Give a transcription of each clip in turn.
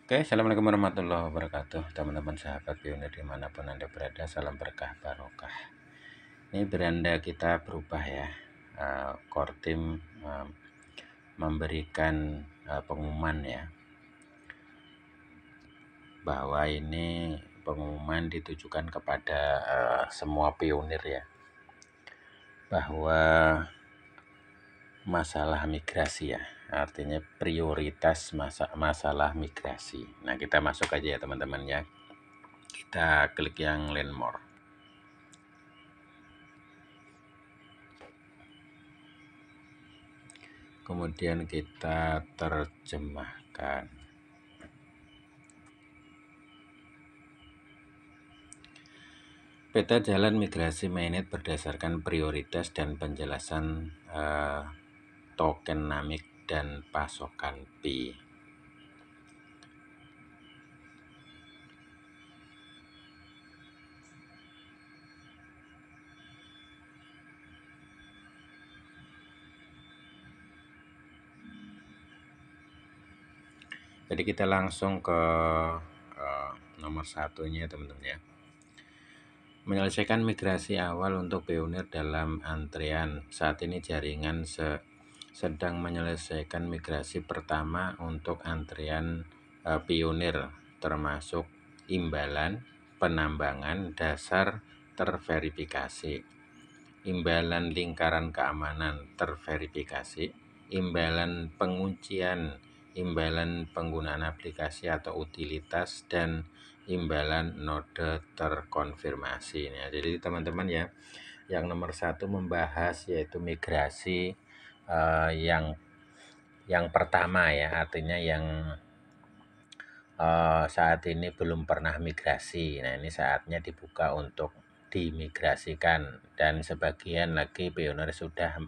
Oke, assalamualaikum warahmatullahi wabarakatuh, teman-teman sahabat pionir dimanapun Anda berada, salam berkah barokah. Ini beranda kita berubah ya. Core team memberikan pengumuman ya, bahwa ini pengumuman ditujukan kepada semua pionir ya, bahwa masalah migrasi ya, artinya prioritas masalah migrasi. Nah, kita masuk aja ya teman-teman ya. Kita klik yang learn more. Kemudian kita terjemahkan. Peta jalan migrasi mainnet berdasarkan prioritas dan penjelasan tokenomic dan pasokan Pi. Jadi kita langsung ke nomor satunya teman-teman ya. Menyelesaikan migrasi awal untuk pionir dalam antrean. Saat ini jaringan sedang menyelesaikan migrasi pertama untuk antrean pionir, termasuk imbalan, penambangan dasar terverifikasi, imbalan lingkaran keamanan terverifikasi, imbalan penguncian, imbalan penggunaan aplikasi atau utilitas, dan imbalan node terkonfirmasi. Nah, jadi teman-teman ya, yang nomor satu membahas yaitu migrasi yang pertama ya, artinya yang saat ini belum pernah migrasi. Nah, ini saatnya dibuka untuk dimigrasikan, dan sebagian lagi pionir sudah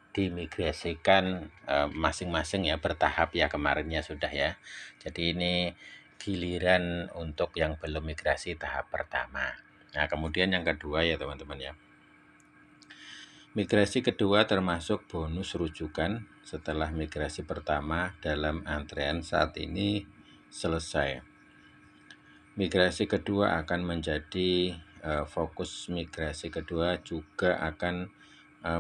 dimigrasikan masing-masing ya, bertahap ya, kemarinnya sudah ya. Jadi ini giliran untuk yang belum migrasi tahap pertama. Nah, kemudian yang kedua ya teman-teman ya. Migrasi kedua termasuk bonus rujukan setelah migrasi pertama dalam antrean saat ini selesai. Migrasi kedua akan menjadi fokus. Migrasi kedua juga akan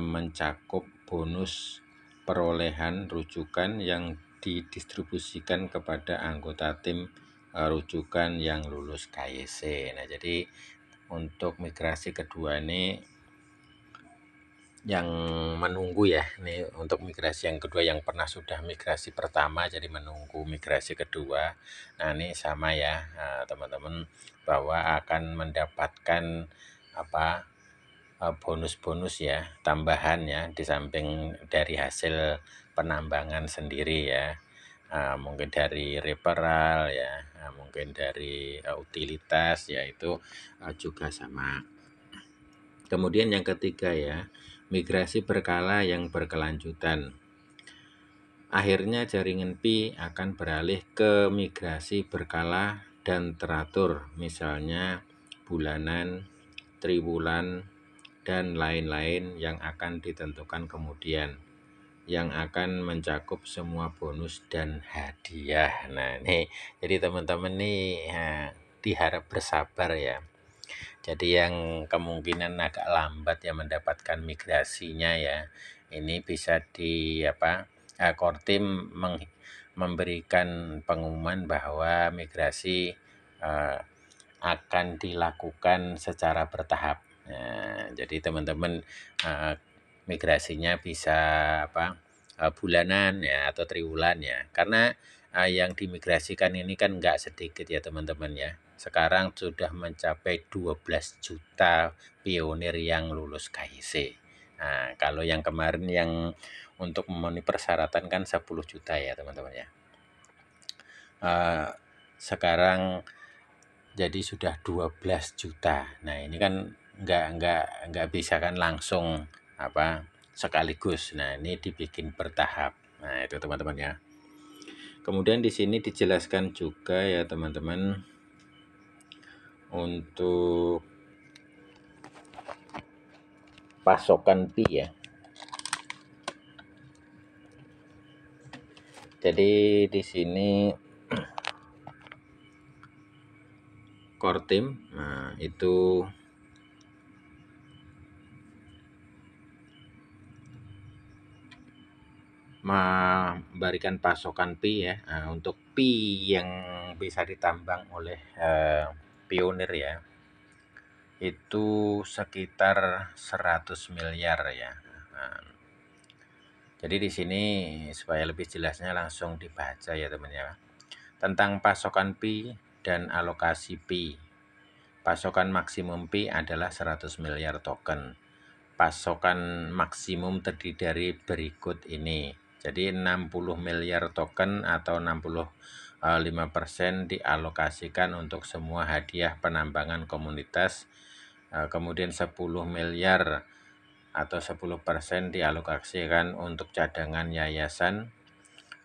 mencakup bonus perolehan rujukan yang didistribusikan kepada anggota tim rujukan yang lulus KYC. Nah, jadi untuk migrasi kedua ini yang menunggu ya, ini untuk migrasi yang kedua, yang pernah sudah migrasi pertama jadi menunggu migrasi kedua. Nah, ini sama ya teman-teman, bahwa akan mendapatkan bonus-bonus ya, tambahan ya, di samping dari hasil penambangan sendiri ya. Mungkin dari referral ya, mungkin dari utilitas ya, itu juga sama. Kemudian yang ketiga ya, migrasi berkala yang berkelanjutan. Akhirnya jaringan Pi akan beralih ke migrasi berkala dan teratur, misalnya bulanan, triwulan, dan lain-lain yang akan ditentukan kemudian, yang akan mencakup semua bonus dan hadiah. Nah, ini jadi teman-teman nih diharap bersabar ya. Jadi yang kemungkinan agak lambat ya mendapatkan migrasinya ya, ini bisa core team memberikan pengumuman bahwa migrasi akan dilakukan secara bertahap. Nah, jadi teman-teman migrasinya bisa bulanan ya, atau triwulan ya, karena yang dimigrasikan ini kan nggak sedikit ya teman-teman ya. Sekarang sudah mencapai 12 juta pionir yang lulus KYC. Nah, kalau yang kemarin yang untuk memenuhi persyaratan kan 10 juta ya teman-teman ya. Sekarang jadi sudah 12 juta. Nah, ini kan nggak bisa kan langsung sekaligus. Nah, ini dibikin bertahap. Nah, itu teman-teman ya. Kemudian di sini dijelaskan juga ya teman-teman, untuk pasokan Pi ya. Jadi di sini core team. Nah, itu memberikan pasokan Pi ya. Nah, untuk Pi yang bisa ditambang oleh Pioneer ya, itu sekitar 100 miliar ya. Nah, jadi di sini supaya lebih jelasnya langsung dibaca ya teman ya. Tentang pasokan Pi dan alokasi Pi. Pasokan maksimum Pi adalah 100 miliar token. Pasokan maksimum terdiri dari berikut ini. Jadi 60 miliar token atau 65% dialokasikan untuk semua hadiah penambangan komunitas. Kemudian 10 miliar atau 10% dialokasikan untuk cadangan yayasan.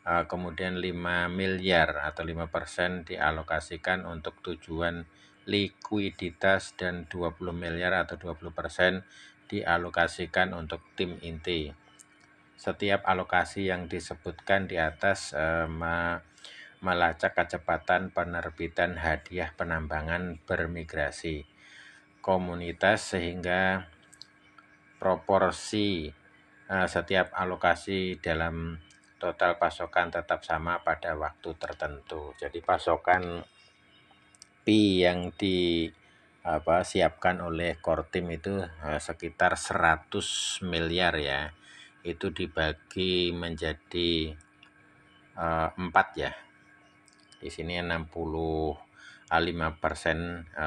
Kemudian 5 miliar atau 5% dialokasikan untuk tujuan likuiditas dan 20 miliar atau 20% dialokasikan untuk tim inti. Setiap alokasi yang disebutkan di atas melacak kecepatan penerbitan hadiah penambangan bermigrasi komunitas sehingga proporsi setiap alokasi dalam total pasokan tetap sama pada waktu tertentu. Jadi pasokan Pi yang siapkan oleh core team itu sekitar 100 miliar ya. Itu dibagi menjadi 4 ya. Di sini 65%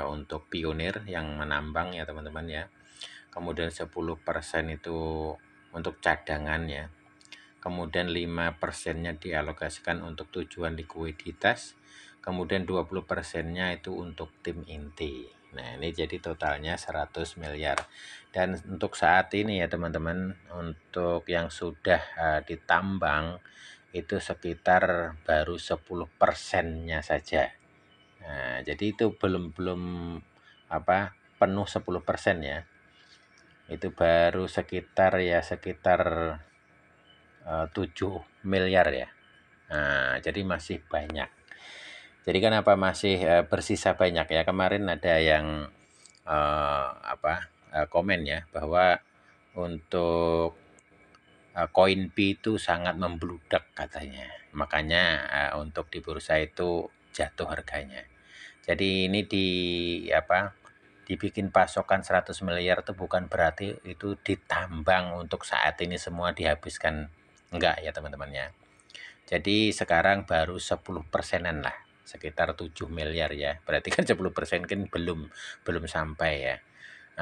untuk Pioneer yang menambang ya teman-teman ya. Kemudian 10% itu untuk cadangan ya. Kemudian 5%-nya dialokasikan untuk tujuan likuiditas, kemudian 20%-nya itu untuk tim inti. Nah, ini jadi totalnya 100 miliar. Dan untuk saat ini ya teman-teman, untuk yang sudah ditambang itu sekitar baru 10%-nya saja. Nah, jadi itu belum penuh 10% ya. Itu baru sekitar 7 miliar ya. Nah, jadi masih banyak. Jadi kenapa masih bersisa banyak ya? Kemarin ada yang komen ya bahwa untuk koin Pi itu sangat membludak katanya. Makanya untuk di bursa itu jatuh harganya. Jadi ini dibikin pasokan 100 miliar itu bukan berarti itu ditambang untuk saat ini semua dihabiskan. Enggak ya teman-teman ya. Jadi sekarang baru 10%-an lah, sekitar 7 miliar ya. Berarti kan 10% kan belum sampai ya.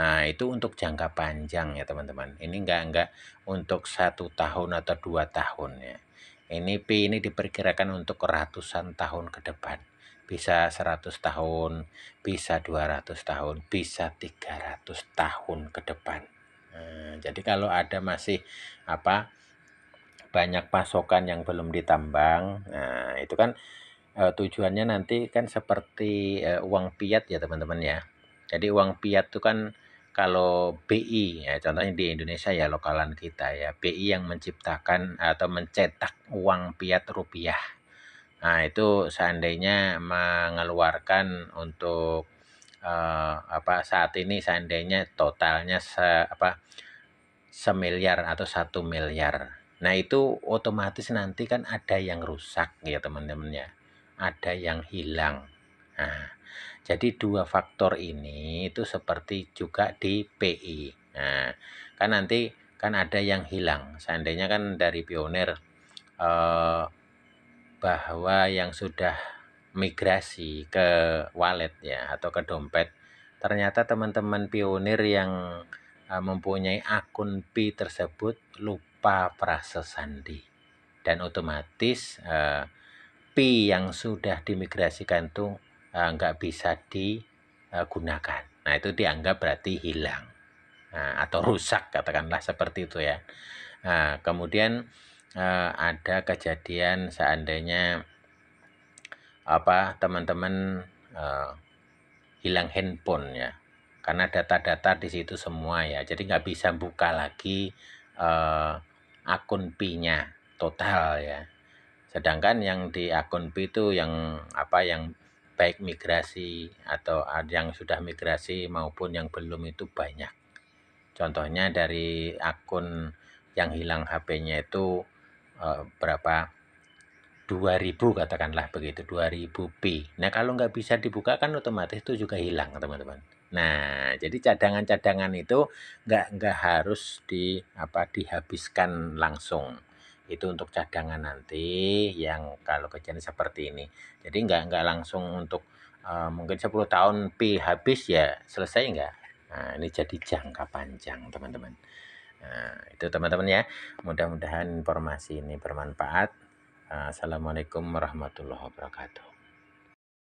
Nah, itu untuk jangka panjang ya teman-teman. Ini enggak untuk 1 tahun atau 2 tahun ya. Ini Pi ini diperkirakan untuk ratusan tahun ke depan. Bisa 100 tahun, bisa 200 tahun, bisa 300 tahun ke depan. Nah, jadi kalau ada masih banyak pasokan yang belum ditambang, nah itu kan tujuannya nanti kan seperti uang fiat ya teman-teman ya. Jadi uang fiat itu kan kalau BI ya, contohnya di Indonesia ya lokalan kita ya, BI yang menciptakan atau mencetak uang fiat rupiah. Nah, itu seandainya mengeluarkan untuk saat ini seandainya totalnya semiliar atau 1 miliar. Nah, itu otomatis nanti kan ada yang rusak ya teman-teman ya. Ada yang hilang. Nah, jadi dua faktor ini itu seperti juga di PI. Nah, kan nanti kan ada yang hilang. Seandainya kan dari Pioneer bahwa yang sudah migrasi ke wallet ya atau ke dompet, ternyata teman-teman Pioneer yang mempunyai akun Pi tersebut lupa frase sandi dan otomatis Pi yang sudah dimigrasikan itu nggak bisa digunakan. Nah, itu dianggap berarti hilang atau rusak, katakanlah seperti itu ya. Nah, kemudian ada kejadian seandainya teman-teman hilang handphone ya, karena data-data di situ semua ya, jadi nggak bisa buka lagi akun Pi-nya total ya. Sedangkan yang di akun Pi itu yang baik migrasi atau yang sudah migrasi maupun yang belum itu banyak. Contohnya dari akun yang hilang HP-nya itu berapa 2000 katakanlah begitu, 2000 P. Nah, kalau nggak bisa dibuka kan otomatis itu juga hilang, teman-teman. Nah, jadi cadangan-cadangan itu nggak harus dihabiskan langsung. Itu untuk cadangan nanti yang kalau kejadian seperti ini. Jadi nggak langsung untuk mungkin 10 tahun P habis ya selesai nggak. Nah, ini jadi jangka panjang, teman-teman. Nah, itu teman-teman ya. Mudah-mudahan informasi ini bermanfaat. Assalamualaikum warahmatullahi wabarakatuh.